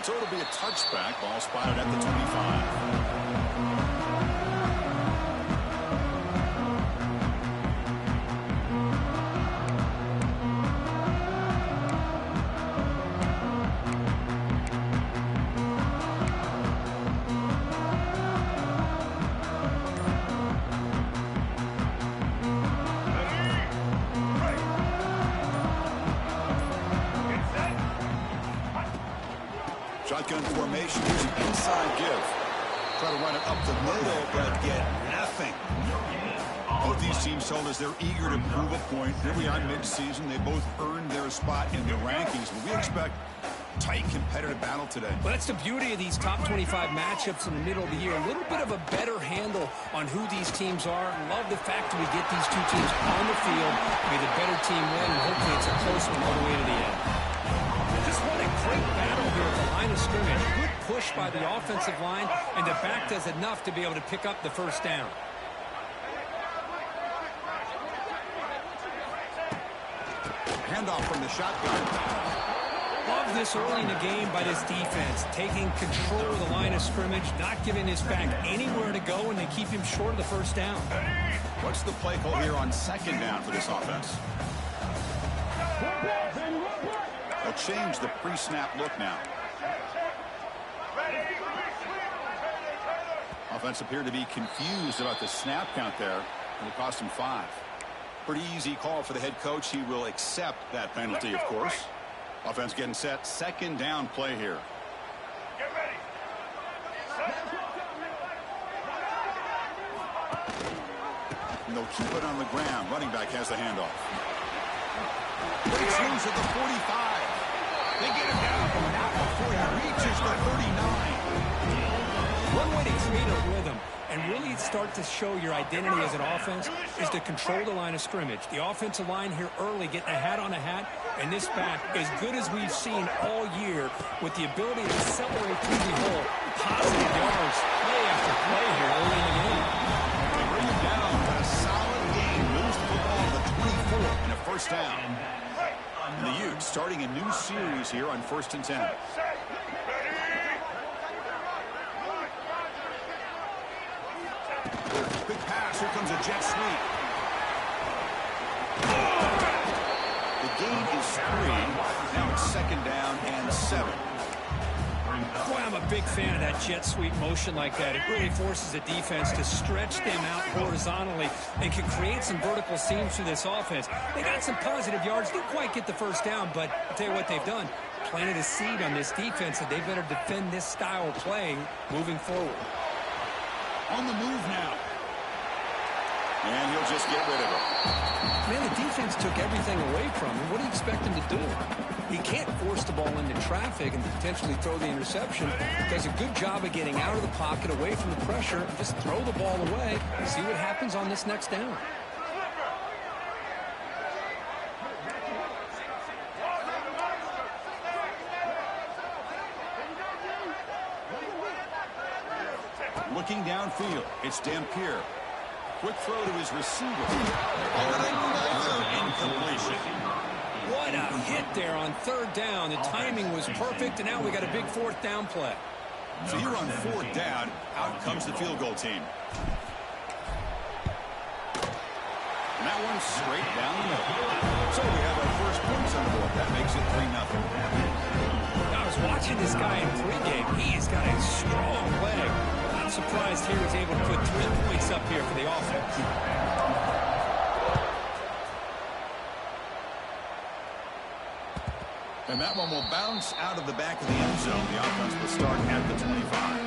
So it'll be a touchback. Ball spotted at the 25. Shotgun formation. Here's an inside give. Try to run it up the middle, but get nothing. Both these teams told us they're eager to prove a point. Here we are mid-season. They both earned their spot in the rankings. We expect tight competitive battle today. Well, that's the beauty of these top 25 matchups in the middle of the year. A little bit of a better handle on who these teams are. Love the fact that we get these two teams on the field. May the better team win, and hopefully it's a close one all the way to the end. Just what a great battle here at the line of scrimmage. Good push by the offensive line, and the back does enough to be able to pick up the first down. Handoff from the shotgun. Love this early in the game by this defense, taking control of the line of scrimmage, not giving his back anywhere to go, and they keep him short of the first down. What's the play call here on second down for this offense? They'll change the pre-snap look now. Offense appeared to be confused about the snap count there, and it cost him 5. Pretty easy call for the head coach. He will accept that penalty, of course. Offense getting set. Second down play here. Get ready. And they'll keep it on the ground. Running back has the handoff. Breaks loose at the 45. They get him down before he reaches the 39. One way to create a rhythm and really start to show your identity as an offense is to control the line of scrimmage. The offensive line here early getting a hat on a hat, and this back, as good as we've seen all year, with the ability to accelerate through the hole, positive yards, play after play here early in the game. They bring him down, but a solid game. Moves the football to the 24 and a first down. And the Utes starting a new series here on 1st and 10. Big pass. Here comes a jet sweep. The gain is 3. Now it's second down and 7. Boy, I'm a big fan of that jet sweep motion like that. It really forces the defense to stretch them out horizontally and can create some vertical seams through this offense. They got some positive yards. Didn't quite get the first down, but I'll tell you what they've done. Planted a seed on this defense, and they better defend this style of playing moving forward. On the move now. And he'll just get rid of it. Man, the defense took everything away from him. What do you expect him to do? He can't force the ball into traffic and potentially throw the interception. Does a good job of getting out of the pocket, away from the pressure, and just throw the ball away. See what happens on this next down. Looking downfield, it's Dampier. Quick throw to his receiver. Another incompletion. What a hit there on third down. The timing was perfect, and now we got a big fourth down play. So here on fourth down, out comes the field goal team. And that one's straight down the middle. So we have our first points on the board. That makes it 3-0. I was watching this guy in pregame. He's got a strong leg. I'm surprised here he's able to put 3 points up here for the offense. And that one will bounce out of the back of the end zone. The offense will start at the 25.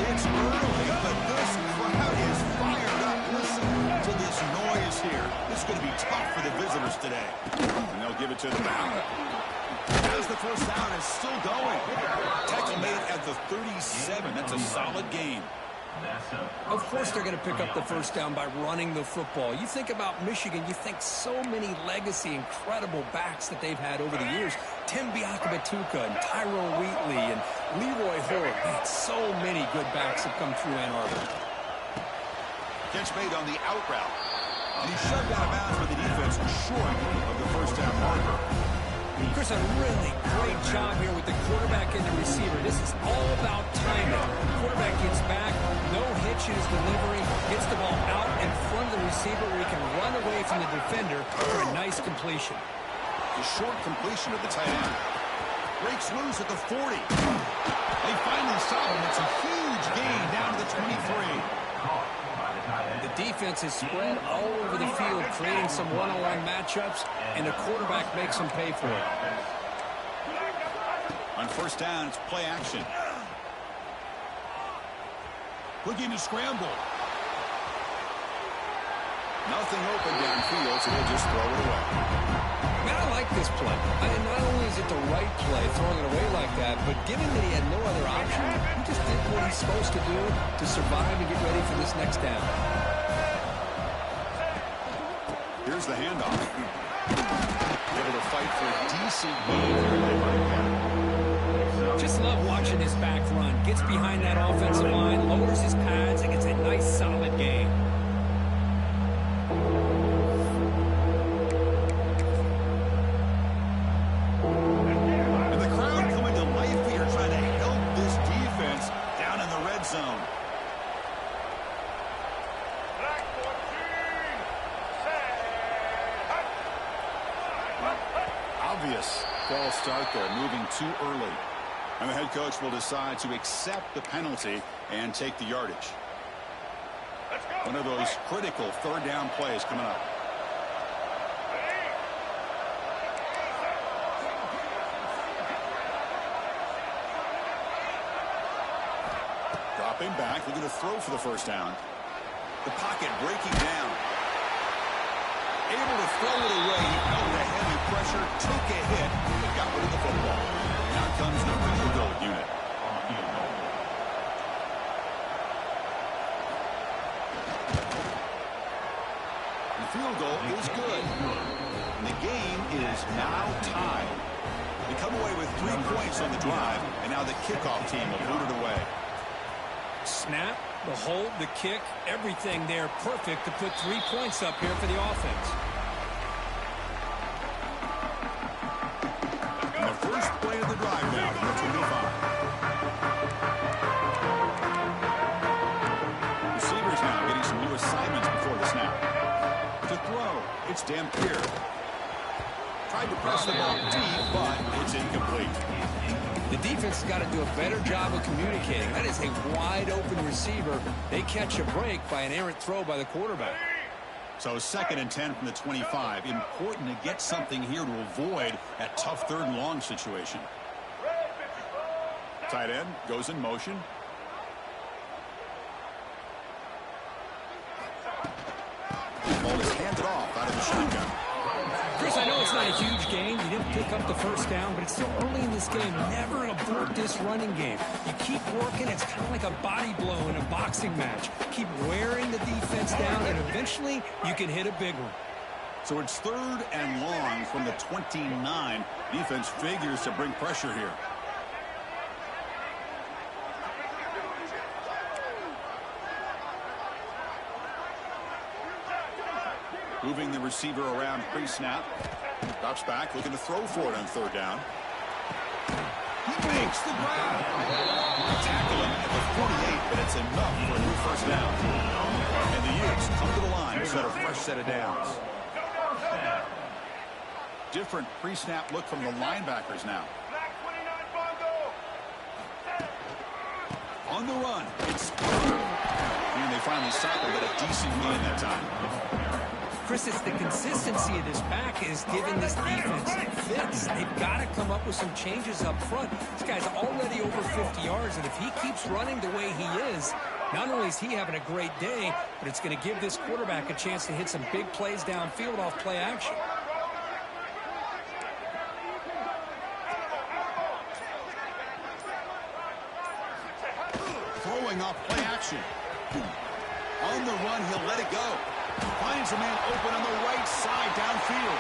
It's early, but this crowd is fired up. Listen to this noise here. This is going to be tough for the visitors today. And they'll give it to the back. As the first down is still going. Tackle made at the 37. That's a solid game. Of course they're going to pick up the first down by running the football. You think about Michigan, you think so many legacy, incredible backs that they've had over the years. Tim Biakabatuka and Tyrone Wheatley and Leroy Horde. Man, so many good backs have come through Ann Arbor. Catch made on the out route. And he's shoved out of bounds by the defense short of the first down marker. Chris, a really great job here with the quarterback and the receiver. This is all about timing. The quarterback gets back, no hitch in his delivery, gets the ball out in front of the receiver where he can run away from the defender for a nice completion. The short completion of the tight end. Breaks loose at the 40. They finally stop him. It's a huge gain down to the 23. The defense is spread all over the field, creating some one-on-one matchups, and the quarterback makes them pay for it. On first down, it's play action. Looking to scramble. Nothing open downfield, so they'll just throw it away. Man, I like this play. Not only is it the right play, throwing it away like that, but given that he had no other option, he just did what he's supposed to do to survive and get ready for this next down. Here's the handoff. Able to fight for a decent gain. Just love watching his back run. Gets behind that offensive line, lowers his pads, and gets a nice solid gain. And the crowd coming to life here, trying to help this defense down in the red zone. Obvious false start there, moving too early. And the head coach will decide to accept the penalty and take the yardage. One of those critical third down plays coming up. Dropping back, looking to throw for the first down. The pocket breaking down. Able to throw it away. He felt the heavy pressure, took a hit, but got rid of the football. Now comes the field goal unit. The field goal is good. And the game is now tied. They come away with 3 points on the drive, and now the kickoff team will boot it away. Snap, the hold, the kick, everything there perfect to put 3 points up here for the offense. And the first play of the drive now from the 25. Receivers now getting some new assignments before the snap. To throw, it's Dampier. Tried to press the ball deep, but it's incomplete. The defense has got to do a better job of communicating. That is a wide-open receiver. They catch a break by an errant throw by the quarterback. So 2nd and 10 from the 25. Important to get something here to avoid that tough 3rd and long situation. Tight end goes in motion. Ball is handed off out of the shotgun. Chris, I know it's not a huge gain. You didn't pick up the first down, but it's still early in this game. Never abort this running game. You keep working. It's kind of like a body blow in a boxing match. Keep wearing the defense down, and eventually you can hit a big one. So it's 3rd and long from the 29. Defense figures to bring pressure here. Moving the receiver around pre-snap. Drops back, looking to throw for it on 3rd down. He makes the grab. Tackle him at the 48, but it's enough for a new first down. And the Utes come to the line to set a fresh set of downs. Different pre-snap look from the linebackers now. On the run, it's and they finally stop him, but a decent gain that time. Chris, it's the consistency of this back is giving this defense fits. They've got to come up with some changes up front. This guy's already over 50 yards, and if he keeps running the way he is, not only is he having a great day, but it's going to give this quarterback a chance to hit some big plays downfield off play action. Throwing off play action. On the run, he'll let it go. Finds a man open on the right side downfield.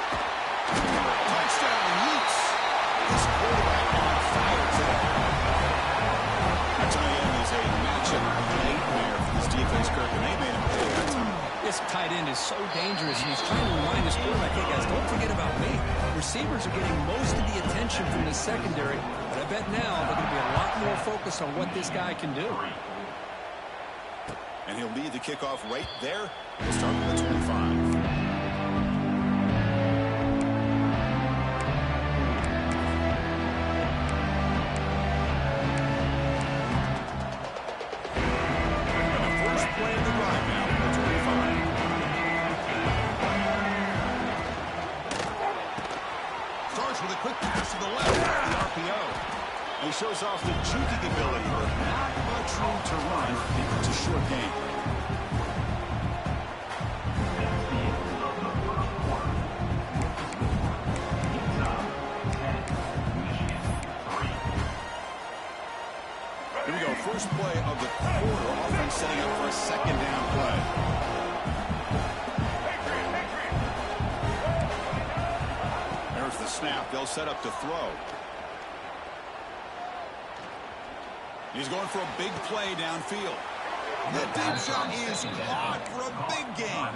Touchdown, Utes. This quarterback on fire today. Tight end is a matchup nightmare for this defense, Kirk, and they made him pay that time. It's tight end is so dangerous, and he's trying to remind his quarterback, hey, guys, don't forget about me. Receivers are getting most of the attention from the secondary, but I bet now they're going to be a lot more focused on what this guy can do. And he'll lead the kickoff right there. We'll start with the 25. With a quick pass to the left, the RPO. He shows off the juking ability, but not much room to run. It's a short game. Here we go, first play of the quarter. Offense setting up for a second down play. The snap, they'll set up to throw. He's going for a big play downfield. The deep shot is caught for a big gain.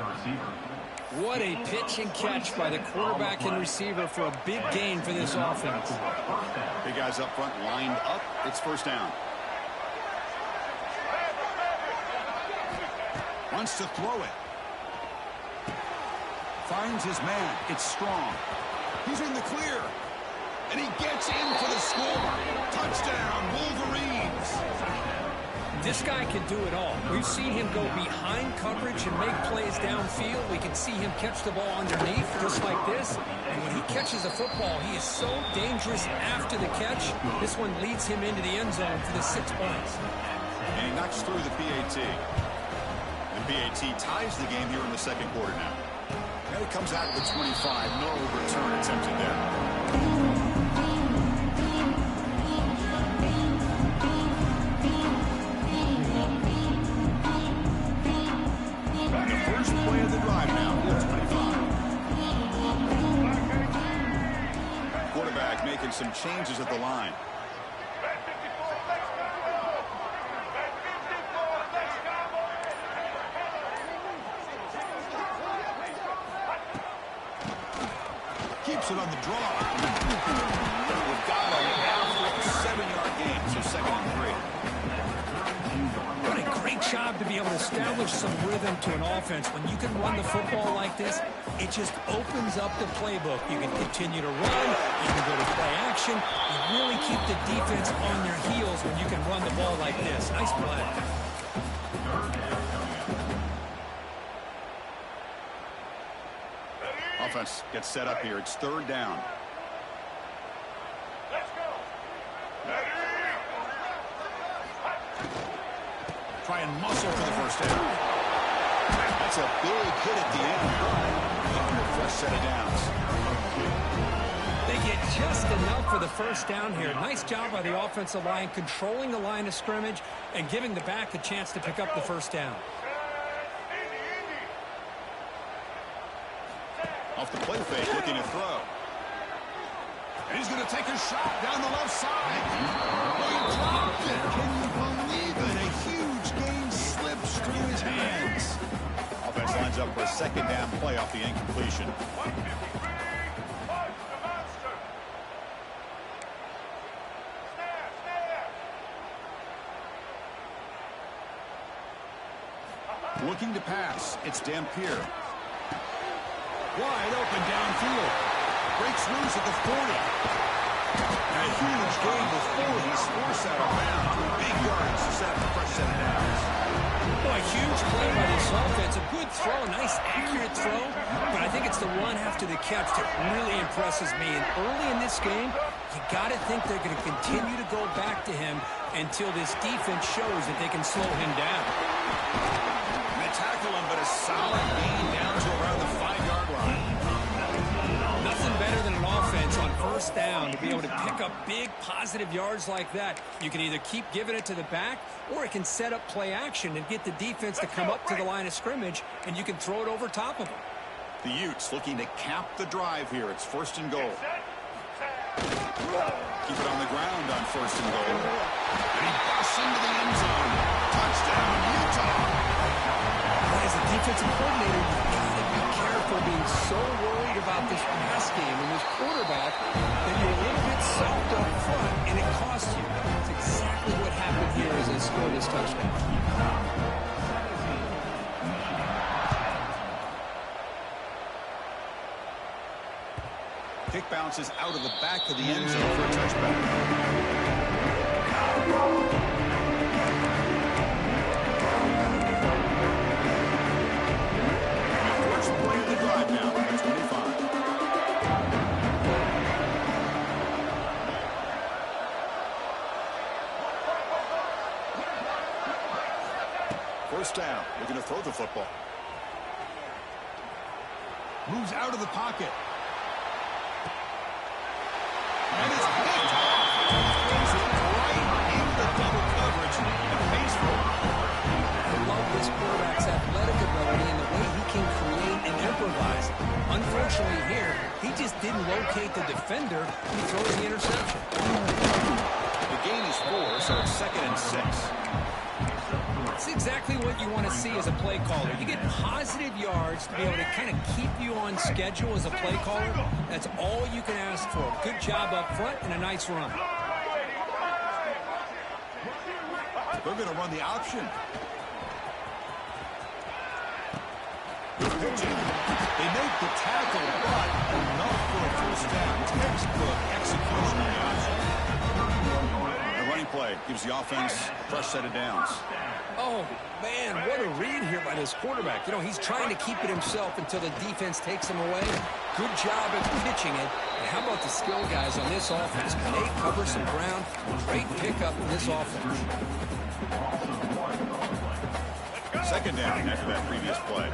What a pitch and catch by the quarterback and receiver for a big gain for this offense. Big guys up front lined up. It's first down. Wants to throw it. Finds his man. It's Strong. He's in the clear. And he gets in for the score. Touchdown, Wolverines. This guy can do it all. We've seen him go behind coverage and make plays downfield. We can see him catch the ball underneath, just like this. And when he catches the football, he is so dangerous after the catch. This one leads him into the end zone for the 6 points. And he knocks through the PAT. And PAT ties the game here in the second quarter now. And it comes out of the 25. No return attempted there. Making some changes at the line. Keeps it on the draw. We've got a average 7-yard gain, so 2nd and 3. What a great job to be able to establish some rhythm to an offense. When you can run the football like this, it just opens up the playbook. You can continue to run. You can go to play action. You really keep the defense on their heels when you can run the ball like this. Nice play. Offense gets set up here. It's 3rd down. Let's go. Try and muscle for the first down. That's a big hit at the end, but on the fresh set of downs. They get just enough for the first down here. Nice job by the offensive line, controlling the line of scrimmage and giving the back a chance to pick up the first down. Off the play fake, looking to throw. And he's going to take a shot down the left side. Oh, he dropped it. Can you believe it? A huge gain slips through his hands. Offense lines up for a 2nd down play off the incompletion. Looking to pass. It's Dampier. Wide open downfield. Breaks loose at the 40. And a huge gain before he forced out of bounds. Big yards to set up the fresh set of downs. Boy, huge play by this offense. A good throw, a nice accurate throw. But I think it's the run after the catch that really impresses me. And early in this game, you got to think they're going to continue to go back to him until this defense shows that they can slow him down. They tackle him, but a solid gain down to around the 5-yard line. Nothing better than an offense on first down to be able to pick up big positive yards like that. You can either keep giving it to the back, or it can set up play action and get the defense to come up to the line of scrimmage, and you can throw it over top of them. The Utes looking to cap the drive here. It's 1st and goal. Keep it on the ground on 1st and goal. And he busts into the end zone. Touchdown, Utah. As the defense offensive coordinator, you've got to be careful being so worried about this pass game and this quarterback that you're a little bit soft up front, and it costs you. It's exactly what happened here as they scored this touchdown. Kick bounces out of the back of the end zone for a touchback. First play of the drive now at 25. First down. They're going to throw the football. Moves out of the pocket. And it's picked off. Throws it right into double coverage and pays for it. I love this quarterback's athletic ability and the way he can create and improvise. Unfortunately here, he just didn't locate the defender and he throws the interception. The gain is 4, so it's 2nd and 6. It's exactly what you want to see as a play caller. You get positive yards to be able to kind of keep you on schedule as a play caller. That's all you can ask for. Good job up front and a nice run. They're going to run the option. Good pitching. They make the tackle, but enough for a first down. Textbook execution on the option. The running play gives the offense a fresh set of downs. Oh, man, what a read here by this quarterback. You know, he's trying to keep it himself until the defense takes him away. Good job at pitching it. And how about the skill guys on this offense? Can they cover some ground? Great pickup in this offense. Second down after that previous play.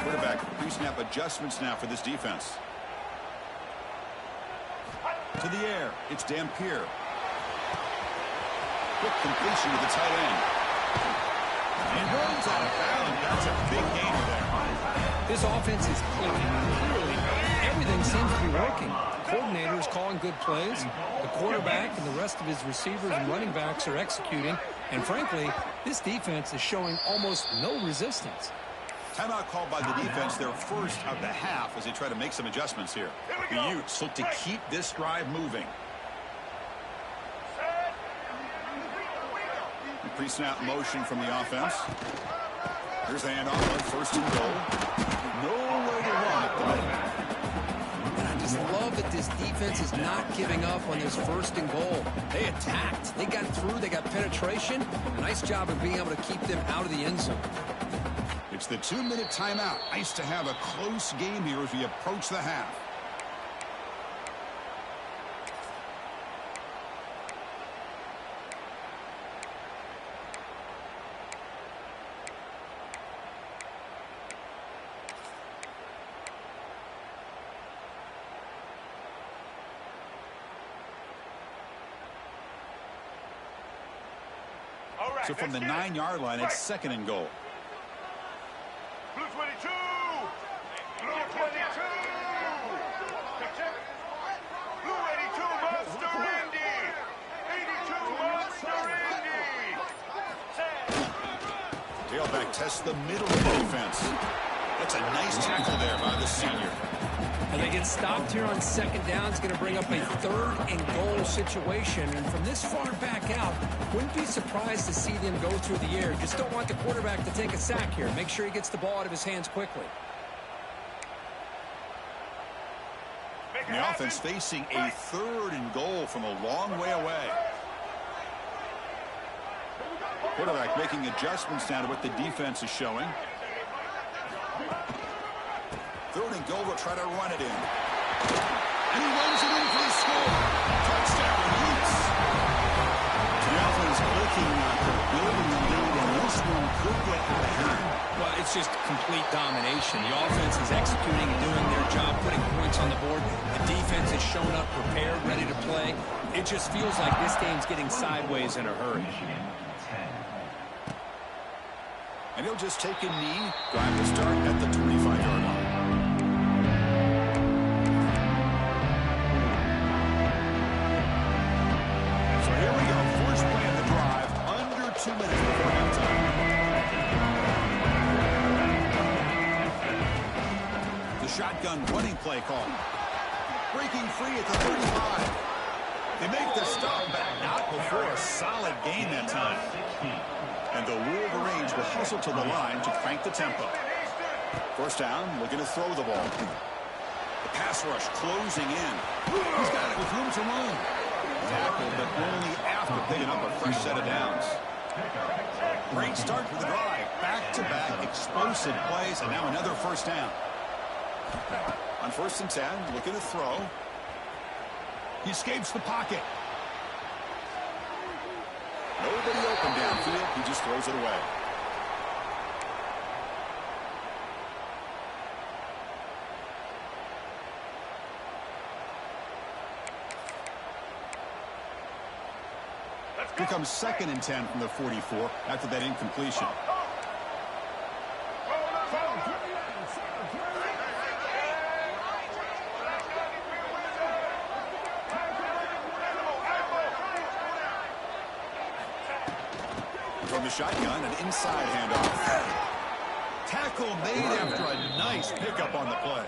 Quarterback pre-snap adjustments now for this defense. To the air, it's Dampier. Quick completion to the tight end. And runs out of bounds. That's a big gainer there. This offense is clicking. Clearly, everything seems to be working. The coordinator is calling good plays. The quarterback and the rest of his receivers and running backs are executing. And frankly, this defense is showing almost no resistance. Timeout called by the defense, their first of the half, as they try to make some adjustments here. The Utes look to keep this drive moving. Pre-snap motion from the offense. Here's the handoff on 1st and goal. Nowhere to run at the moment. And I just love that this defense is not giving up on this 1st and goal. They attacked. They got through. They got penetration. A nice job of being able to keep them out of the end zone. It's the 2-minute timeout. Nice to have a close game here as we approach the half. So from the 9-yard line, it's 2nd and goal. Blue 22! Blue 22! Blue 82, Monster Randy! 82, Monster Randy! Tailback tests the middle of the defense. That's a nice tackle there by the senior. And they get stopped here on 2nd down. It's going to bring up a 3rd and goal situation. And from this far back out, wouldn't be surprised to see them go through the air. Just don't want the quarterback to take a sack here. Make sure he gets the ball out of his hands quickly. And the offense facing a 3rd and goal from a long way away. Quarterback making adjustments now to what the defense is showing. 3rd and goal, will try to run it in. And he runs it in for the score. Touchdown, Utes. The offense clicking after building the lead, and this one could get out of hand. Well, it's just complete domination. The offense is executing and doing their job, putting points on the board. The defense has shown up, prepared, ready to play. It just feels like this game's getting sideways in a hurry. And he'll just take a knee. Drive to start at the 25-yard line. So here we go. First play of the drive. Under 2 minutes before halftime. shotgun running play call. Breaking free at the 35. They make the stop back, not before a solid gain that time. And the Wolverines will hustle to the line to crank the tempo. First down, looking to throw the ball. The pass rush closing in. He's got it with room to run. Tackled, but only after picking up a fresh set of downs. Great start to the drive. Back-to-back explosive plays, and now another first down. On 1st and 10, looking to throw. He escapes the pocket. Nobody open downfield. He just throws it away. Here comes 2nd and 10 from the 44 after that incompletion. From the shotgun, an inside handoff. Tackle made after a nice pickup on the play.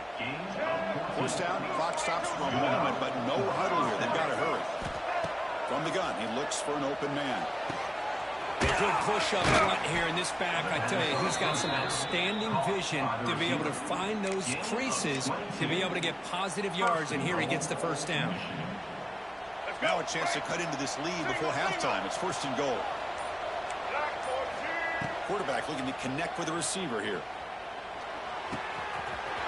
First down, clock stops for a moment, but no huddle here. They've got to hurry. From the gun, he looks for an open man. Good push up front here in this back. I tell you, he's got some outstanding vision to be able to find those creases, to be able to get positive yards, and here he gets the first down. Now a chance to cut into this lead before halftime. It's 1st and goal. Quarterback looking to connect with the receiver here.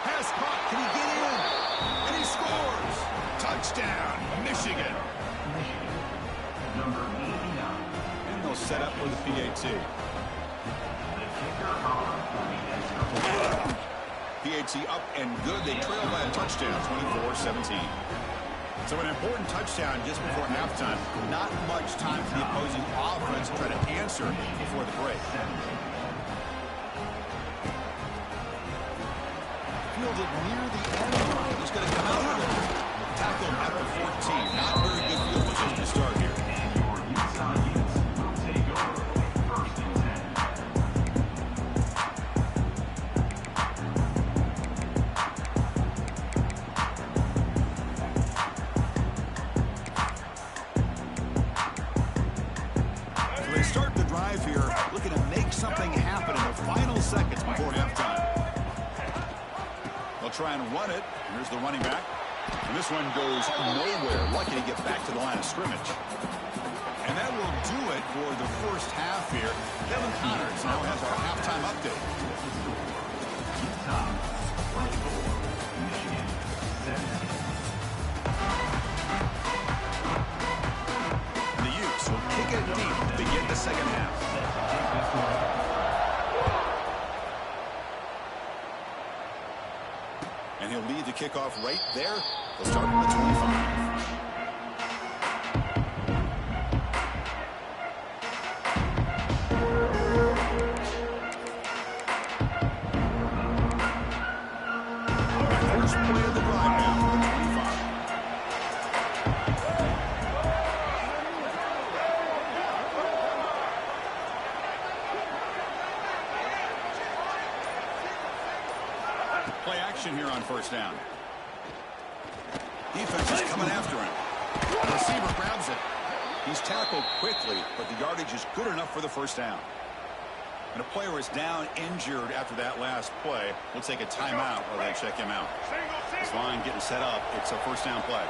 Pass caught. Can he get in? And he scores. Touchdown, Michigan. Number 89. And they'll set up for the PAT. PAT up and good. They trail by a touchdown, 24-17. So an important touchdown just before halftime. Not much time for the opposing offense to try to answer before the break. Fielded near the end line. He's going to come out with it. Tackle at the 14. Not very good field position to start here. Looking to make something happen in the final seconds before halftime. They'll try and run it. Here's the running back. And this one goes nowhere. Lucky to get back to the line of scrimmage. And that will do it for the first half here. Kevin Connors now has our halftime update. The Utes will kick it deep to begin the second half. And he'll lead the kickoff right there. They'll start from the 25. First play of the drive now from the 25. Play action here on first down. Defense is coming after him. The receiver grabs it. He's tackled quickly, but the yardage is good enough for the first down. And a player is down injured after that last play. We'll take a timeout while they check him out. This line getting set up. It's a first down play.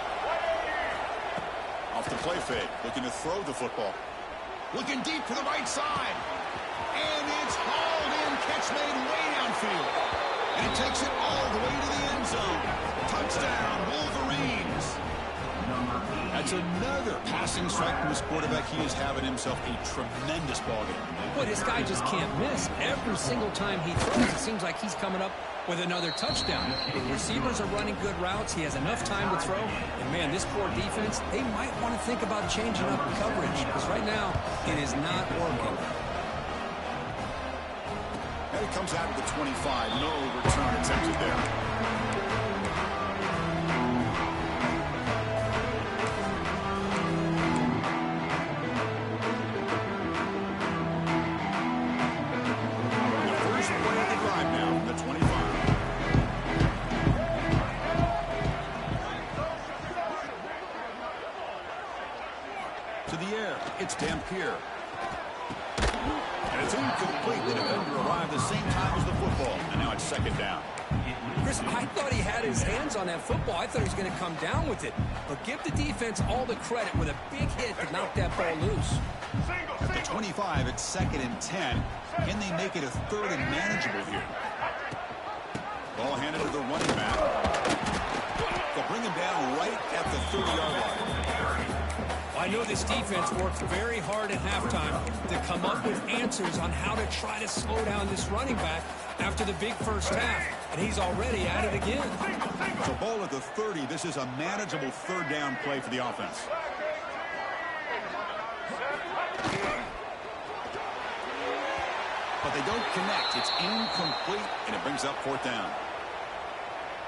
Off the play fake. Looking to throw the football. Looking deep to the right side. And it's hauled in. Catch made way downfield. And he takes it all the way to the end zone. Touchdown, Wolverines. That's another passing strike from this quarterback. He is having himself a tremendous ballgame. Boy, this guy just can't miss. Every single time he throws, it seems like he's coming up with another touchdown. The receivers are running good routes. He has enough time to throw. And, man, this poor defense, they might want to think about changing up coverage because right now it is not working. And it comes out of the 25. No return attempted there. The first play of the drive now from the 25. air. It's Dampier. And it's incomplete. The defender arrived the same time as the football. And now it's second down. Chris, I thought he had his hands on that football. I thought he was going to come down with it. But give the defense all the credit with a big hit to knock that ball loose. At the 25, it's 2nd and 10. Can they make it a 3rd and manageable here? Ball handed to the running back. They'll bring him down right at the 30-yard line. I know this defense worked very hard at halftime to come up with answers on how to try to slow down this running back after the big first half, and he's already at it again. So ball at the 30. This is a manageable 3rd down play for the offense. But they don't connect. It's incomplete, and it brings up 4th down.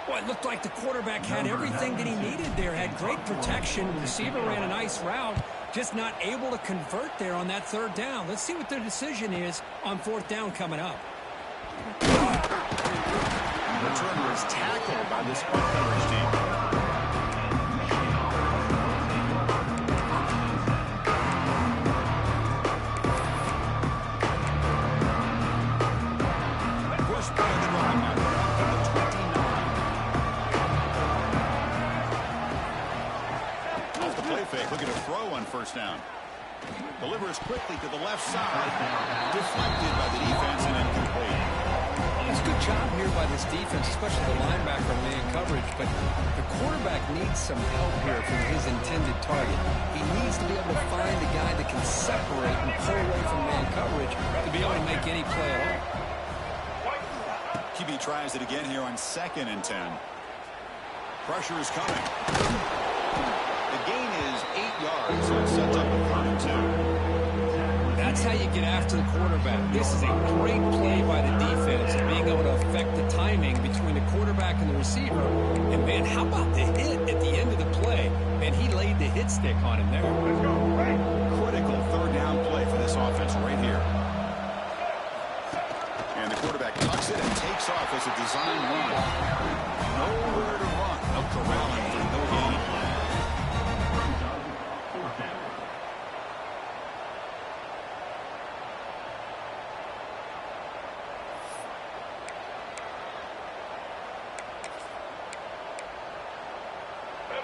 Well, it looked like the quarterback had everything that he needed there. Had great protection. The receiver ran a nice route. Just not able to convert there on that 3rd down. Let's see what their decision is on 4th down coming up. The returner is tackled by this punt coverage team. Pushed by the running back from the 29. Off the play fake, looking to throw on 1st down. Delivers quickly to the left side. Deflected by the defense and incomplete. It's a good job here by this defense, especially the linebacker man coverage, but the quarterback needs some help here from his intended target. He needs to be able to find a guy that can separate and pull away from man coverage to be able to make any play at all. QB tries it again here on 2nd and 10. Pressure is coming. The gain is 8 yards, so it sets up a 3rd and 2. That's how you get after the quarterback. This is a great play by the defense, being able to affect the timing between the quarterback and the receiver. And, man, how about the hit at the end of the play? Man, he laid the hit stick on him there. Critical 3rd down play for this offense right here. And the quarterback tucks it and takes off as a design run. Nowhere to run. No corralling for no gain.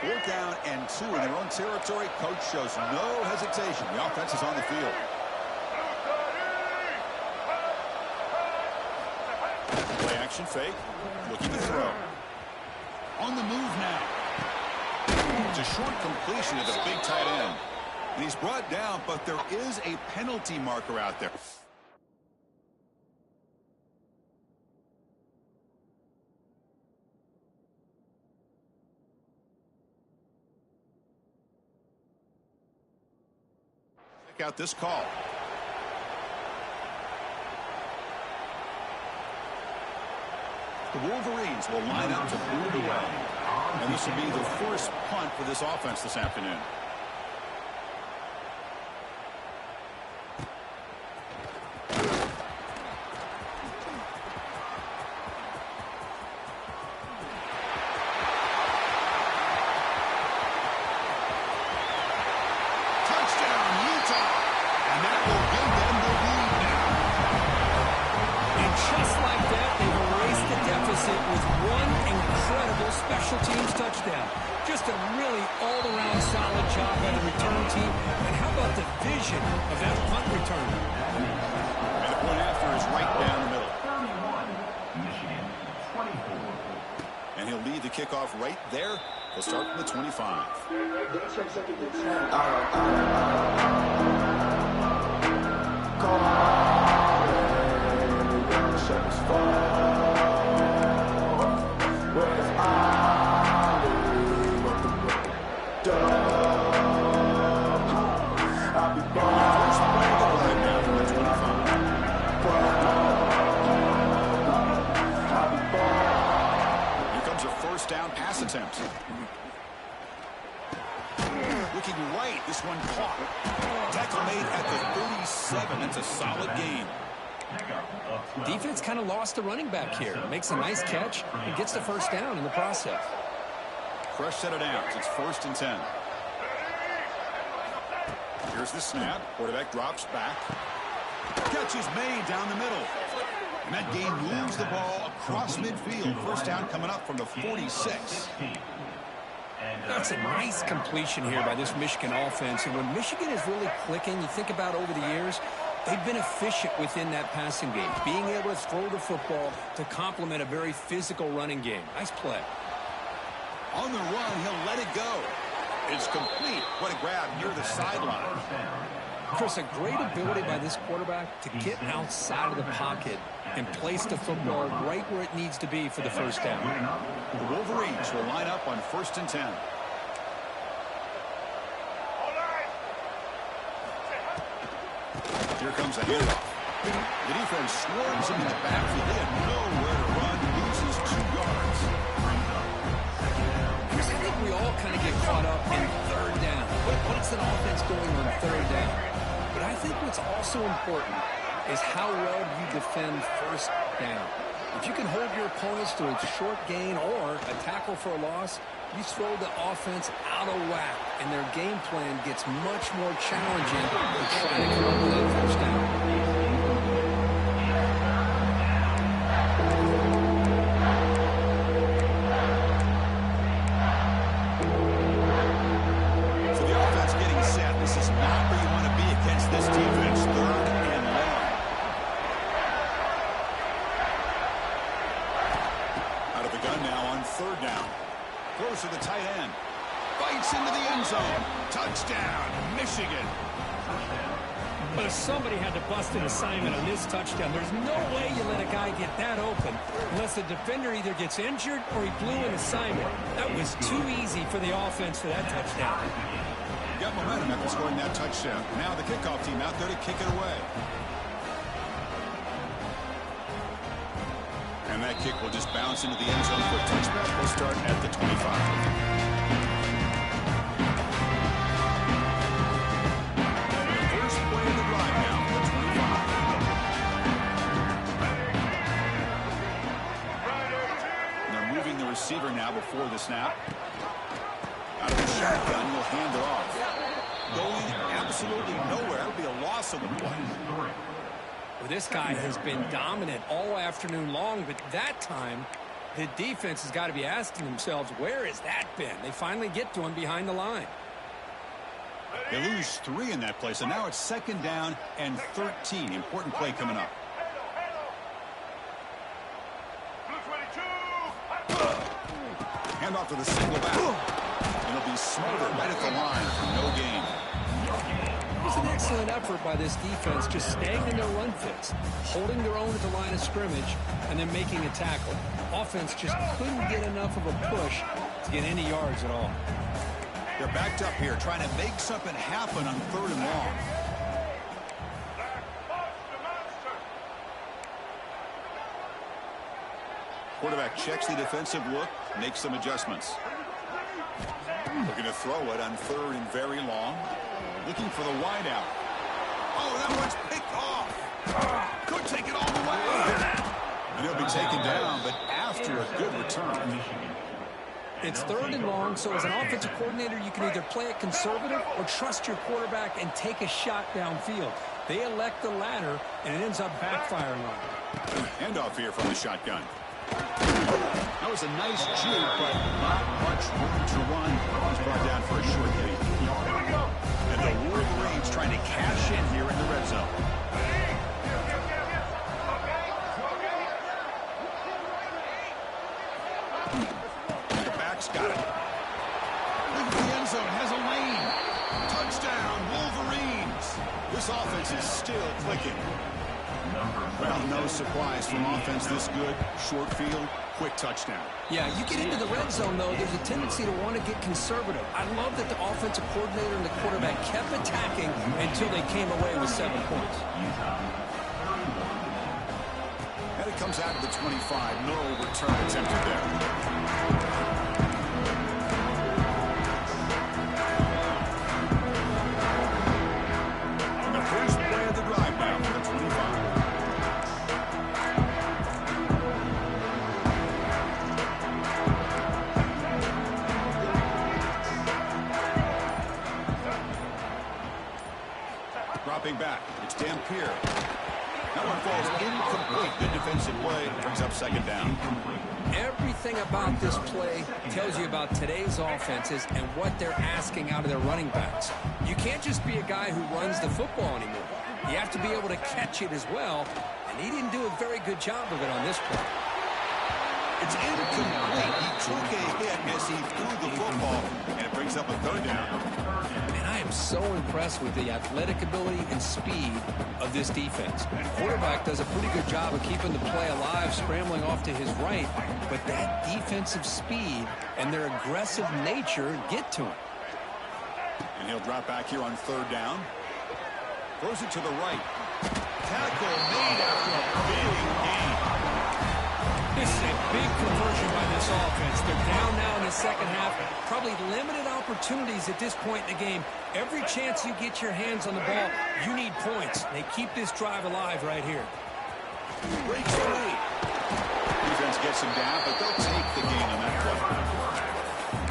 Fourth down and 2 in their own territory. Coach shows no hesitation. The offense is on the field. Play action fake. Looking to throw. On the move now. It's a short completion of the big tight end. And he's brought down, but there is a penalty marker out there. Check out this call. The Wolverines will line up to boot it away. And this will be the first punt for this offense this afternoon. Special teams touchdown. Just a really all-around solid job by the return team. And how about the vision of that punt return? And the point after is right down the middle. And he'll lead the kickoff right there. He'll start from the 25. Down pass attempt. Looking right, this one caught. Tackle made at the 37. That's a solid gain. Defense kind of lost the running back here. Makes a nice catch and gets the first down in the process. Fresh set of downs. It's 1st and 10. Here's the snap. Quarterback drops back. Catch is made down the middle. And that game moves the ball across midfield. First down coming up from the 46. That's a nice completion here by this Michigan offense. And when Michigan is really clicking, you think about over the years, they've been efficient within that passing game, being able to throw the football to complement a very physical running game. Nice play. On the run, he'll let it go. It's complete. What a grab near the sideline. Chris, a great ability by this quarterback to get outside of the pocket and place the football right where it needs to be for the first down. The Wolverines will line up on 1st and 10. Here comes a handoff. The defense swarms him in the backfield. They have nowhere to run. Loses 2 yards. Chris, I think we all kind of get caught up in 3rd down. What is an offense doing on 3rd down? But I think what's also important is how well you defend 1st down. If you can hold your opponents to a short gain or a tackle for a loss, you throw the offense out of whack, and their game plan gets much more challenging to try to come up with that 1st down. This is not where you want to be against this defense. 3rd and long. Out of the gun now on 3rd down. Close to the tight end. Bites into the end zone. Touchdown, Michigan. But if somebody had to bust an assignment on this touchdown, there's no way you let a guy get that open unless the defender either gets injured or he blew an assignment. That was too easy for the offense for that touchdown. Got momentum after scoring that touchdown. Now the kickoff team out there to kick it away. And that kick will just bounce into the end zone for a touchback. We'll start at the 25. First play of the drive now for 25. And they're moving the receiver now before the snap. Out of the shotgun, will hand it off. Going absolutely nowhere. That would be a loss of the play. Well, this guy has been dominant all afternoon long, but that time, the defense has got to be asking themselves, where has that been? They finally get to him behind the line. They lose 3 in that play, so now it's 2nd down and 13. Important play coming up. Hand off to the single back. It'll be Smother right at the line for no gain. It was an excellent effort by this defense, just staying in their run fits, holding their own at the line of scrimmage, and then making a tackle. Offense just couldn't get enough of a push to get any yards at all. They're backed up here, trying to make something happen on 3rd and long. Quarterback checks the defensive look, makes some adjustments. Looking to throw it on 3rd and very long. Looking for the wideout. Oh, that one's picked off. Could take it all the way. And he'll be taken down, but after a good return. It's 3rd and long, so as an offensive coordinator, you can either play it conservative or trust your quarterback and take a shot downfield. They elect the latter, and it ends up backfiring on them. Handoff here from the shotgun. That was a nice juke, but not much room to run. He's brought down for a short gain. And the Wolverines trying to cash in here in the red zone. The back's got it. Look at the end zone, has a lane. Touchdown, Wolverines. This offense is still clicking. Well, no surprise from offense this good. Short field, quick touchdown. Yeah, you get into the red zone, though, there's a tendency to want to get conservative. I love that the offensive coordinator and the quarterback kept attacking until they came away with 7 points. And it comes out of the 25. No return attempted there. First play of the drive now for the 25. Dropping back. It's Dampier. That one falls incomplete. Good defensive play. Brings up second down. Everything about this play tells you about today's offenses and what they're asking out of their running backs. You can't just be a guy who runs the football anymore. You have to be able to catch it as well, and he didn't do a very good job of it on this play. It's incomplete. He took a hit as he threw the football, and it brings up a third down. And I am so impressed with the athletic ability and speed of this defense. The quarterback does a pretty good job of keeping the play alive, scrambling off to his right, but that defensive speed and their aggressive nature get to him. And he'll drop back here on third down. Throws it to the right. Tackle made after a big gain. This is a big conversion by this offense. They're down now in the second half. Probably limited opportunities at this point in the game. Every chance you get your hands on the ball, you need points. They keep this drive alive right here. Breaks free. Defense gets him down, but they'll take the gain on that play.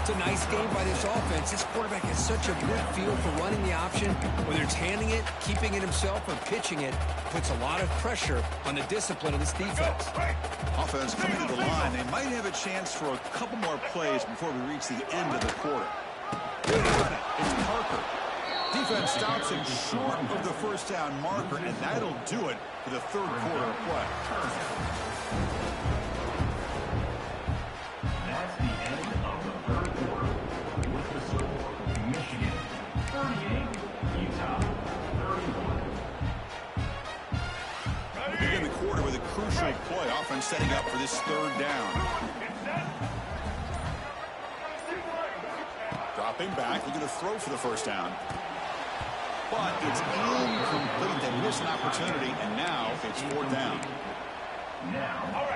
It's a nice game by this offense. This quarterback has such a good feel for running the option. Whether it's handing it, keeping it himself, or pitching it, puts a lot of pressure on the discipline of this defense. Offense coming to the line. They might have a chance for a couple more plays before we reach the end of the quarter. It's Parker. Defense stops him short of the first down marker, and that'll do it for the third quarter of play. That's the end of the third quarter. With the score, Michigan 38, Utah 31. We begin the quarter with a crucial play. Offense setting up for this third down. Dropping back, looking to throw for the first down. But it's incomplete. They miss an opportunity, and now it's fourth down.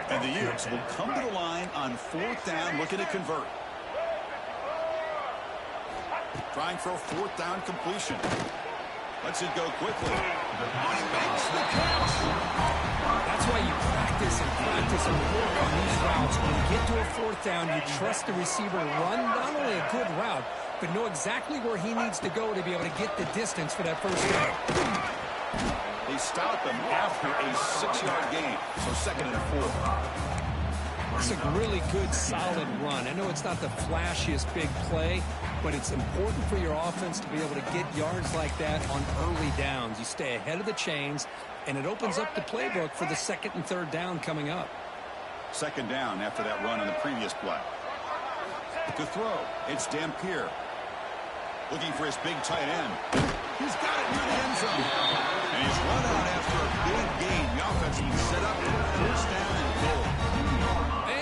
And the Utes will come to the line on fourth down, looking to convert. Trying for a fourth down completion. Lets it go quickly. He makes the catch. That's why you practice and work on these routes. When you get to a fourth down, you trust the receiver to run not only a good route, but know exactly where he needs to go to be able to get the distance for that first down. They stop him after a 6-yard gain, so second and 4. It's a really good, solid run. I know it's not the flashiest big play, but it's important for your offense to be able to get yards like that on early downs. You stay ahead of the chains, and it opens up the playbook for the second and third down coming up. Second down after that run on the previous play. To throw, it's Dampier. Looking for his big tight end. He's got it near the end zone. And he's run out after a big gain. The offense will be set up for first down and goal.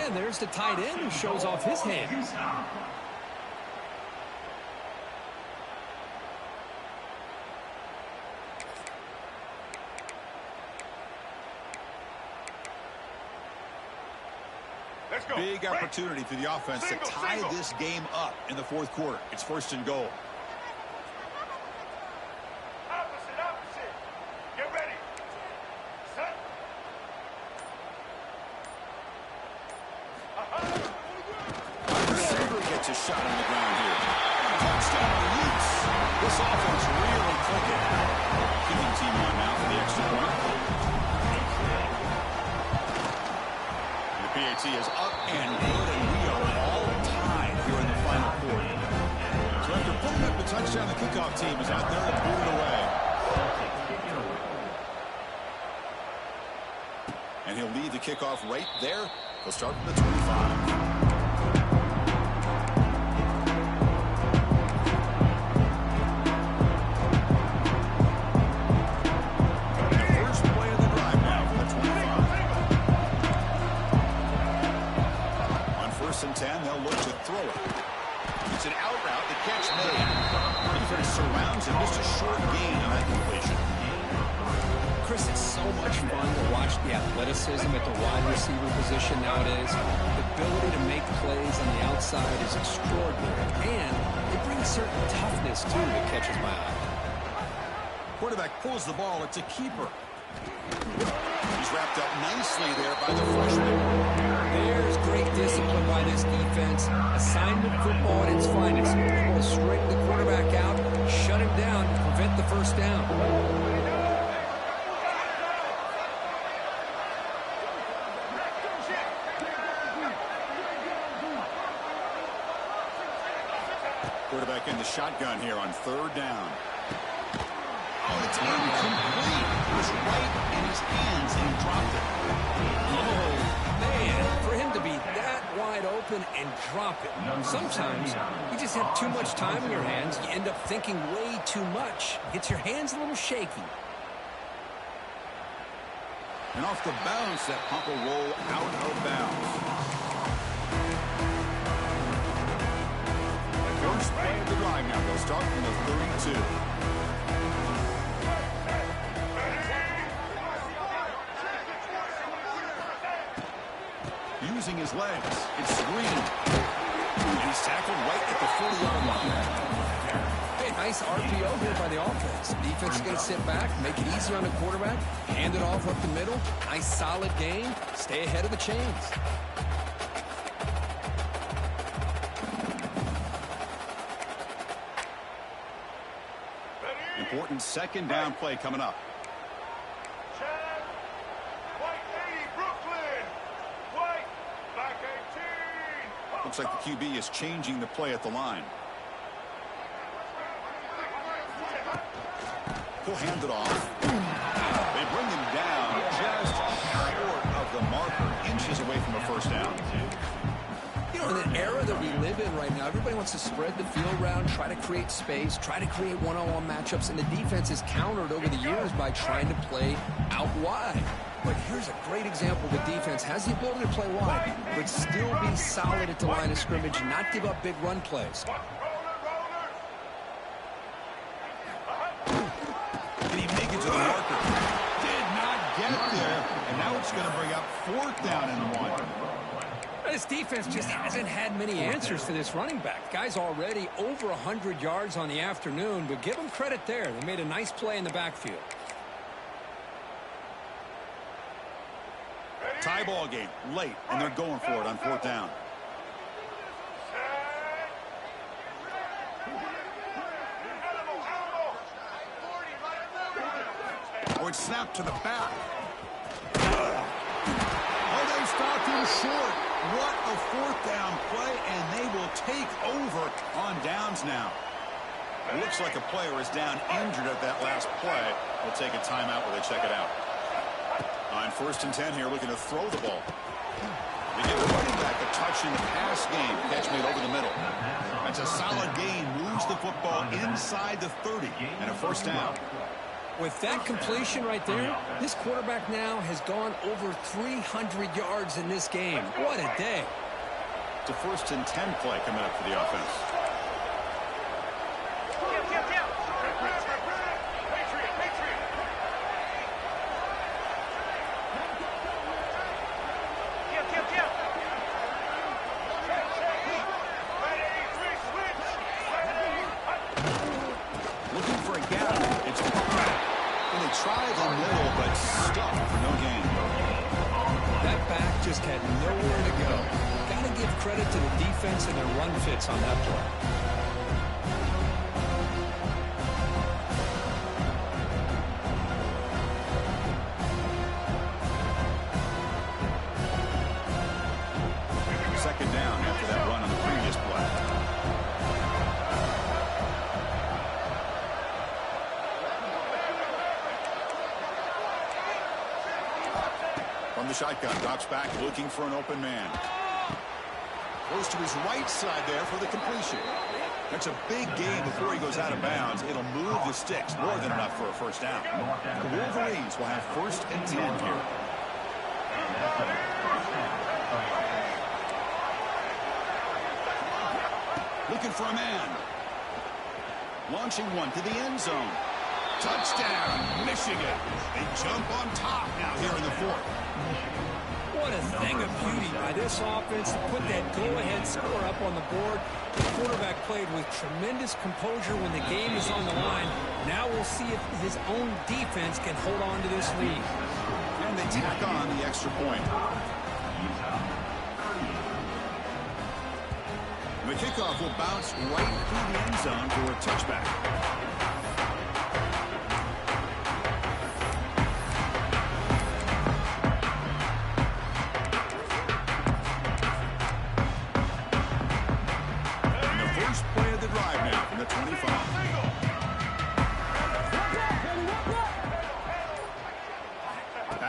And there's the tight end who shows off his hands. Big opportunity for the offense to tie this game up in the fourth quarter. It's first and goal. Opposite. Get ready. Set. The receiver gets a shot on the ground here. Touchdown, Utes. This offense really clicking. Keeping the team on now for the extra point. The PAT is up and good, and we are all tied here in the final quarter. So after putting up the touchdown, the kickoff team is out there to boot it away. And he'll lead the kickoff right there. He'll start from the 25. And 10, they'll look to throw it. It's an out route, the catch made. Defense surrounds him, just a short gain on that completion. Chris, it's so much fun to watch the athleticism at the wide receiver position nowadays. The ability to make plays on the outside is extraordinary, and it brings certain toughness, too, that catches my eye. Quarterback pulls the ball, it's a keeper. He's wrapped up nicely there by the freshman. There's great discipline by this defense. Assignment football at its finest. Able to string the quarterback out, shut him down, prevent the first down. shotgun here on 3rd down. Oh, it's incomplete. It was right in his hands, and he dropped it. Oh, man, for him to be that wide open and drop it. Sometimes you just have too much time in your hands. You end up thinking way too much. Gets your hands a little shaky. And off the bounce, that pump will roll out of bounds. First play of the drive now. They'll start from the 32. Using his legs. It's screened. And he's tackled right at the 40-yard line. Hey, nice RPO here by the offense. Defense is going to sit back, make it easy on the quarterback, hand it off up the middle. Nice, solid game. Stay ahead of the chains. Important 2nd down play coming up. Looks like the QB is changing the play at the line. He'll hand it off. They bring him down just short of the marker, inches away from a 1st down. You know, in the era that we live in right now, everybody wants to spread the field around, try to create space, try to create one-on-one matchups, and the defense is countered over the years by trying to play out wide. But here's a great example. The defense has the ability to play wide, but still be solid at the line of scrimmage and not give up big run plays. Did he make it to the marker? Did not get there. And now it's going to bring up 4th down and 1. This defense just hasn't had many answers for this running back. Guy's already over 100 yards on the afternoon, but give him credit there. They made a nice play in the backfield. Tie ball game late, and they're going for it on 4th down. Oh, it's snapped to the back. Oh, they stopped him short. What a 4th down play, and they will take over on downs now. It looks like a player is down injured at that last play. We'll take a timeout while they check it out. On 1st and 10 here, looking to throw the ball. They give the running back a touch in the pass game. Catch made over the middle. That's a solid gain. Moves the football inside the 30 and a 1st down. With that completion right there, this quarterback now has gone over 300 yards in this game. What a day. It's a 1st and 10 play coming up for the offense. Looking for a gap. It's they try the middle, but stuck for no gain. That back just had nowhere to go. Got to give credit to the defense and their run fits on that play. Second down after that run on the previous play. From the shotgun, drops back, looking for an open man. Goes to his right side there for the completion. That's a big gain before he goes out of bounds. It'll move the sticks, more than enough for a 1st down. The Wolverines will have 1st and 10 here. Looking for a man. Launching one to the end zone. Touchdown, Michigan. They jump on top now here in the 4th. What a thing of beauty by this offense to put that go-ahead score up on the board. The quarterback played with tremendous composure when the game is on the line. Now we'll see if his own defense can hold on to this lead. And they tack on the extra point. The kickoff will bounce right through the end zone for a touchback. And the first play of the drive now from the 20.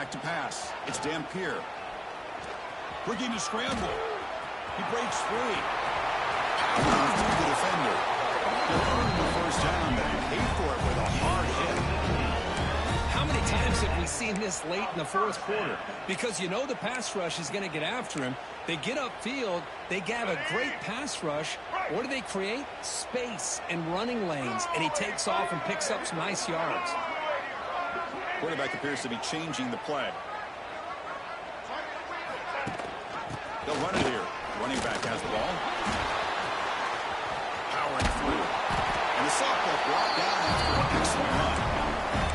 Back to pass. It's Dampier. Looking to scramble. He breaks free. Powering through the defender. He'll earn the first down, but he paid for it with a hard hit. How many times have we seen this late in the fourth quarter? Because you know the pass rush is going to get after him. They get upfield. They have a great pass rush. What do they create? Space and running lanes. And he takes off and picks up some nice yards. Quarterback appears to be changing the play. They'll run it here. Running back has the ball. Powering through. And the softball brought down after an excellent run.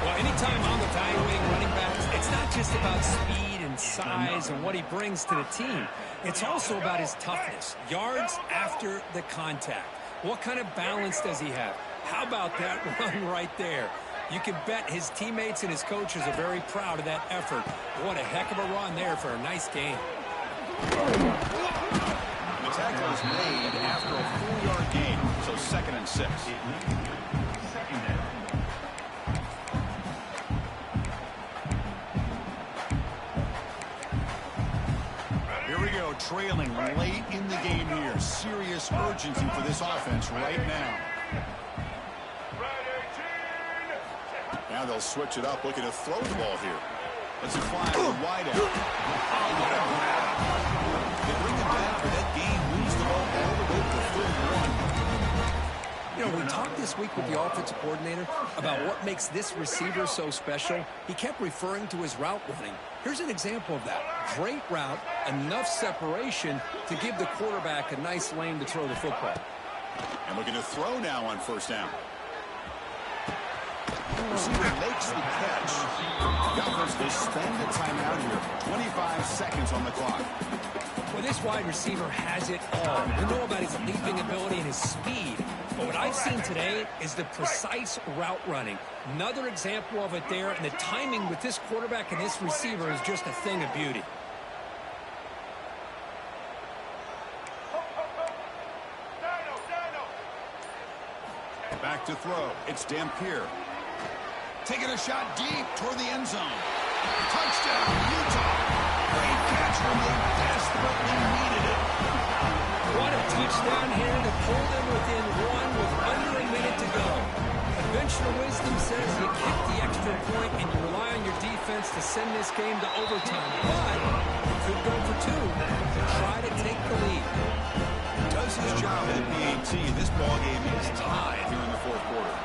Well, anytime I'm evaluating running backs, it's not just about speed and size and what he brings to the team. It's also about his toughness. Yards after the contact. What kind of balance does he have? How about that run right there? You can bet his teammates and his coaches are very proud of that effort. What a heck of a run there for a nice game. The tackle is made after a 4-yard gain, so 2nd and 6. Second down. Here we go, trailing late in the game here. Serious urgency for this offense right now. Now they'll switch it up, looking to throw the ball here. Let's fly to the wide out. Oh, what a grab. They bring him down, but that gain moves the ball all the way to 31. You know, we talked this week with the offensive coordinator about what makes this receiver so special. He kept referring to his route running. Here's an example of that. Great route, enough separation to give the quarterback a nice lane to throw the football. And looking to throw now on 1st down. Receiver makes the catch. Gophers, they spend the timeout here. 25 seconds on the clock. Well, this wide receiver has it all. We know about his leaping ability and his speed. But what I've seen today is the precise route running. Another example of it there, and the timing with this quarterback and this receiver is just a thing of beauty. Back to throw. It's Dampier. Taking a shot deep toward the end zone. Touchdown, Utah. Great catch when they desperately needed it. What a touchdown here to pull them within one with under a minute to go. Conventional wisdom says you kick the extra point and you rely on your defense to send this game to overtime. But you could go for 2 to try to take the lead. Does his job at PAT. This ball game is tied here in the fourth quarter.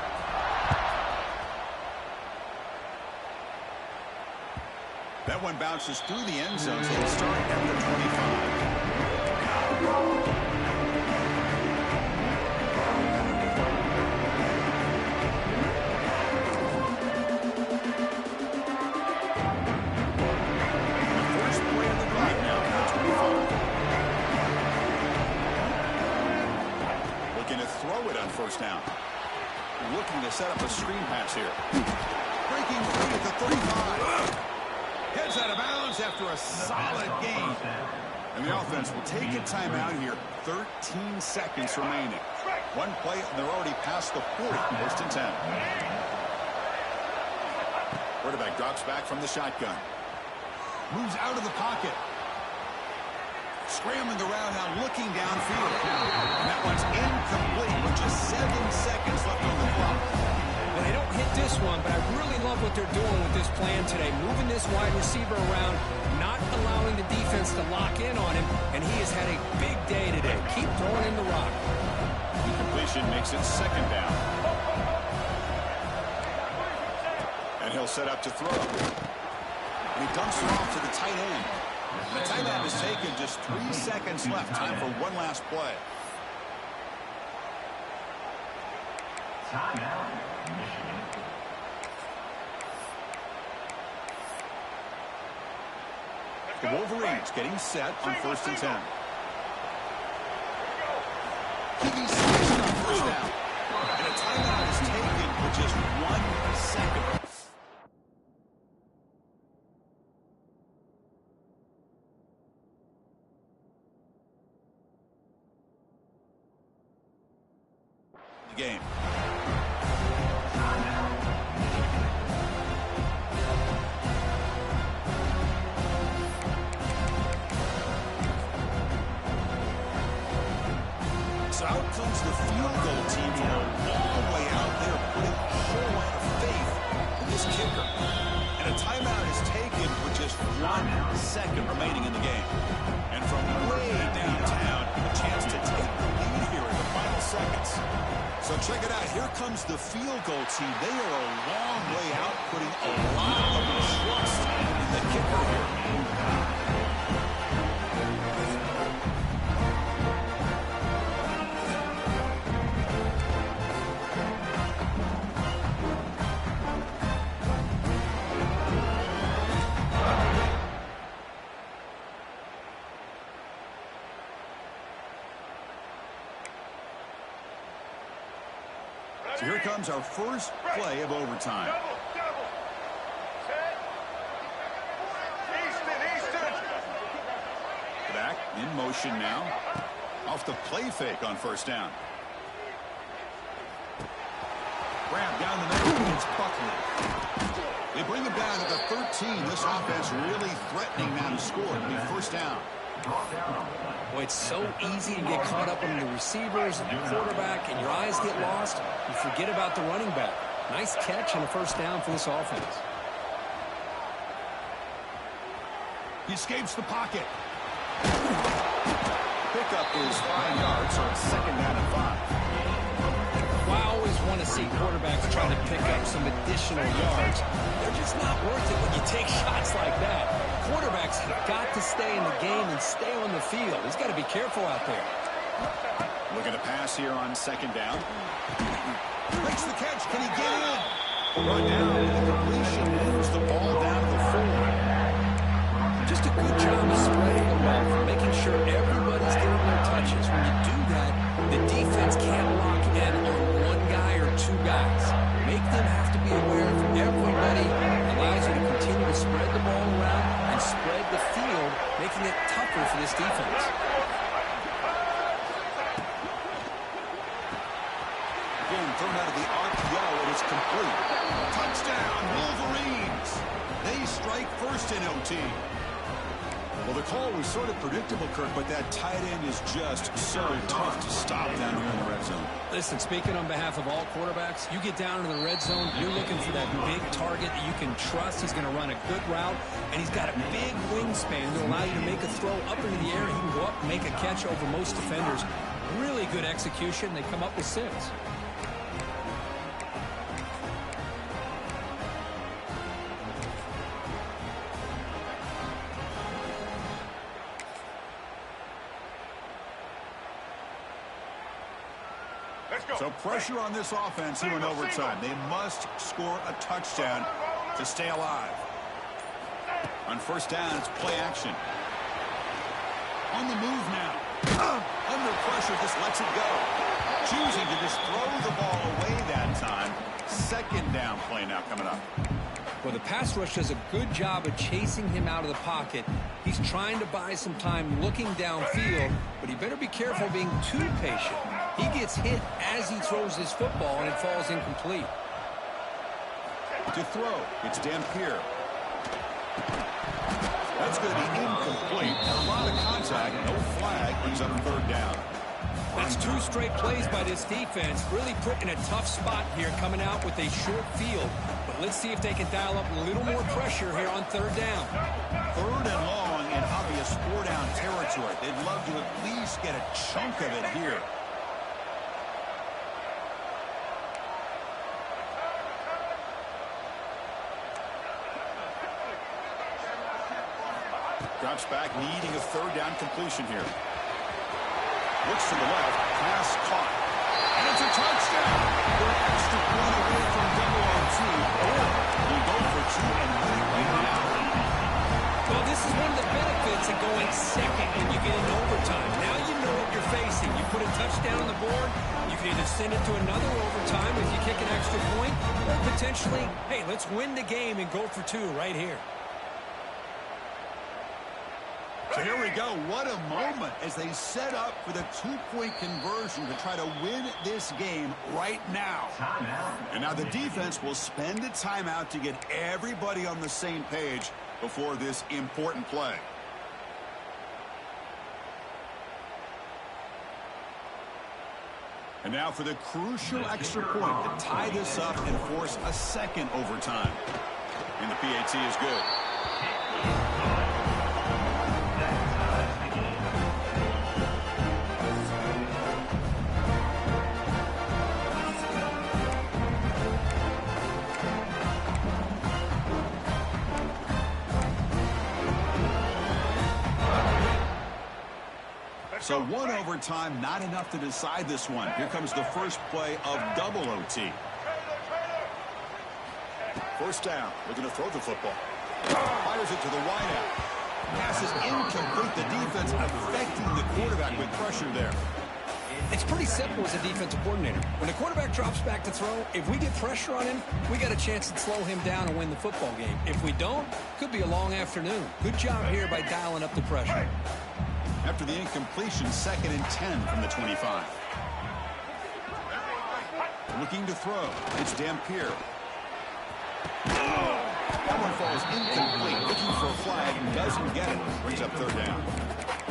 That one bounces through the end zone, so it'll start at the 25. First play of the drive now at the 25. Looking to throw it on 1st down. Looking to set up a screen pass here. Breaking free at the 35. Heads out of bounds after a solid gain. And the offense will take a timeout here. 13 seconds remaining. One play, and they're already past the 40. 1st and 10. Quarterback drops back from the shotgun. Moves out of the pocket. Scrambling around now, looking downfield. And that one's incomplete with just 7 seconds left on the clock. Well, they don't hit this one, but I really love what they're doing with this plan today. Moving this wide receiver around, not allowing the defense to lock in on him, and he has had a big day today. Keep throwing in the rock. Completion makes it 2nd down. And he'll set up to throw. And he dumps it off to the tight end. The timeout is taken, just 3 seconds left. Time for one last play. Timeout, Michigan. The Wolverines getting set on 1st and 10. He's switched on 1st down. And a timeout is taken with just 1 second. Game. out comes the field goal team here. Long way out there, putting a whole lot of faith in this kicker. And a timeout is taken with just 1 second remaining in the game. And from way downtown, a chance to take the lead here in the final seconds. So check it out. Here comes the field goal team. They are a long way out, putting a lot of trust in the kicker here. So here comes our first play of overtime. Double. Set. Easton. Back in motion now. Off the play fake on first down. Grab down the middle against Buckley. They bring him down to the 13. This offense really threatening now to score. It'll be first down. Boy, it's so easy to get caught up in the receivers and the quarterback, and your eyes get lost. You forget about the running back. Nice catch and a first down for this offense. He escapes the pocket. Pickup is 5 yards, so it's second down and 5. Well, I always want to see quarterbacks try to pick up some additional yards. They're just not worth it when you take shots like that. Quarterbacks have got to stay in the game and stay on the field. He's got to be careful out there. Looking to pass here on second down. Makes the catch. Can he get in? Brought down. The completion moves the ball down to the 4. Just a good job of spreading the wealth, making sure everybody's getting their touches. When you do that, the defense can't lock in on one guy or 2 guys. Make them have to be aware of everybody. It allows you to continue to spread the ball around and spread the field, making it tougher for this defense. Again, thrown out of the RPO, and it's complete. Touchdown, Wolverines. They strike first in OT. Well, the call was sort of predictable, Kirk, but that tight end is just so tough to stop down here in the red zone. Listen, speaking on behalf of all quarterbacks, you get down to the red zone, you're looking for that big target that you can trust. He's going to run a good route, and he's got a big wingspan to allow you to make a throw up into the air. He can go up and make a catch over most defenders. Really good execution. They come up with 6. So pressure on this offense here in overtime. They must score a touchdown to stay alive. On first down, it's play action. On the move now. Under pressure, just lets it go. Choosing to just throw the ball away that time. Second down play now coming up. Well, the pass rush does a good job of chasing him out of the pocket. He's trying to buy some time looking downfield, but he better be careful being too patient. He gets hit as he throws his football, and it falls incomplete. To throw, it's Dampier. That's going to be incomplete. A lot of contact, no flag, brings up third down. That's 2 straight plays by this defense, really put in a tough spot here, coming out with a short field. But let's see if they can dial up a little more pressure here on third down. Third and long in obvious 4-down territory. They'd love to at least get a chunk of it here. Drops back, needing a third down completion here. Looks to the left, pass caught. And it's a touchdown. They're an extra point away from double on 2. Or you go for 2 and win it right now. Well, this is one of the benefits of going second when you get into overtime. Now you know what you're facing. You put a touchdown on the board, you can either send it to another overtime if you kick an extra point, or potentially, hey, let's win the game and go for 2 right here. So here we go. What a moment as they set up for the 2-point conversion to try to win this game right now. And now the defense will spend a timeout to get everybody on the same page before this important play. And now for the crucial extra point to tie this up and force a second overtime. And the PAT is good. So one overtime, not enough to decide this one. Here comes the first play of double OT. First down, looking to throw the football. Fires it to the wideout. Pass is incomplete. The defense affecting the quarterback with pressure there. It's pretty simple as a defensive coordinator. When the quarterback drops back to throw, if we get pressure on him, we got a chance to slow him down and win the football game. If we don't, could be a long afternoon. Good job here by dialing up the pressure. After the incompletion, 2nd and 10 from the 25. Looking to throw. It's Dampier. That one falls incomplete. Looking for a flag. Doesn't get it. Brings up 3rd down.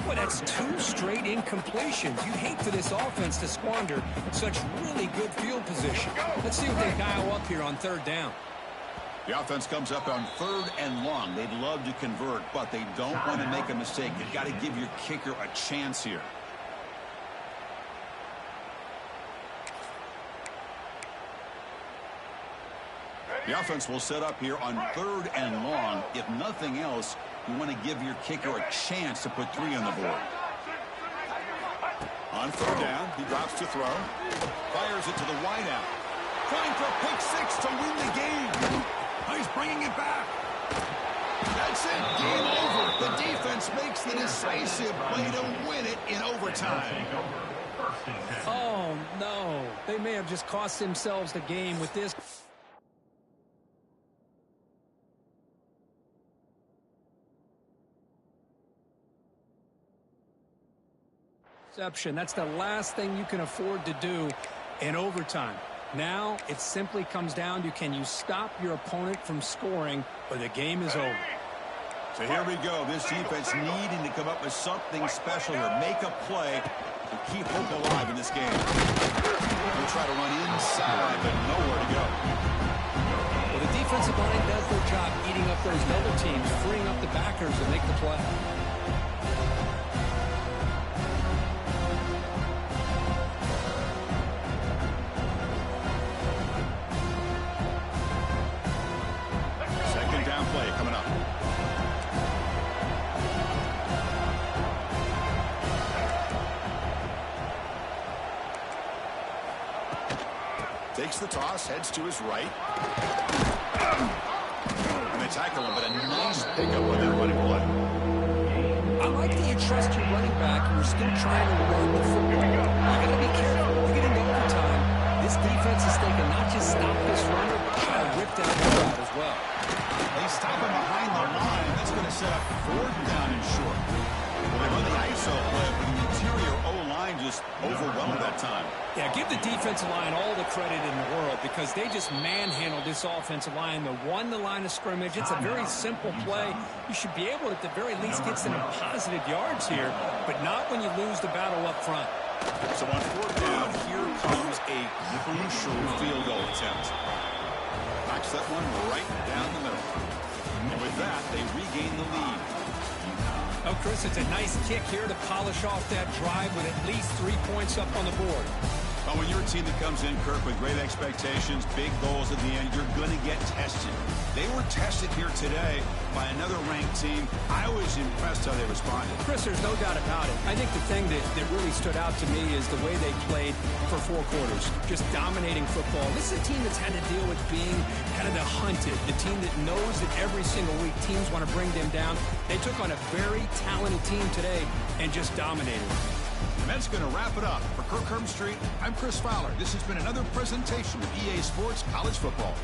Boy, that's 2 straight incompletions. You'd hate for this offense to squander such really good field position. Let's see what they dial up here on 3rd down. The offense comes up on 3rd and long. They'd love to convert, but they don't want to make a mistake. You've got to give your kicker a chance here. The offense will set up here on 3rd and long. If nothing else, you want to give your kicker a chance to put 3 on the board. On 3rd down, he drops to throw. Fires it to the wideout. Trying for a pick 6 to win the game. He's bringing it back. That's it. Game over. The defense makes the decisive play to win it in overtime. Oh, no. They may have just cost themselves the game with this. That's the last thing you can afford to do in overtime. Now it simply comes down to, can you stop your opponent from scoring, or the game is over. So here we go. This defense needing to come up with something special here. Make a play to keep hope alive in this game. We'll try to run inside, but nowhere to go. Well, the defensive line does their job eating up those double teams, freeing up the backers to make the play. Play coming up. Takes the toss, heads to his right. And they tackle him, but a nice pickup on that running play. I like that you trust your running back and you're still trying to run the football. You got to be careful. You get into overtime. This defense is thinking not just stop this runner, but try to rip down the route as well. They stop him behind the line. That's going to set up 4th down and short. Well, they run the ISO play, but the interior O-line just overwhelmed that time. Yeah, give the defensive line all the credit in the world because they just manhandled this offensive line. They won the line of scrimmage. It's a very simple play. You should be able to, at the very least, get some positive yards here, but not when you lose the battle up front. So on 4th down, here comes a crucial field goal attempt. Knocks that one right down the middle. And with that, they regain the lead. Oh, Chris, it's a nice kick here to polish off that drive with at least 3 points up on the board. Well, when you're a team that comes in, Kirk, with great expectations, big goals at the end, you're going to get tested. They were tested here today by another ranked team. I was impressed how they responded. Chris, there's no doubt about it. I think the thing that really stood out to me is the way they played for 4 quarters, just dominating football. This is a team that's had to deal with being kind of the hunted, the team that knows that every single week teams want to bring them down. They took on a very talented team today and just dominated. And that's going to wrap it up. For Kirk Street, I'm Chris Fowler. This has been another presentation of EA Sports College Football.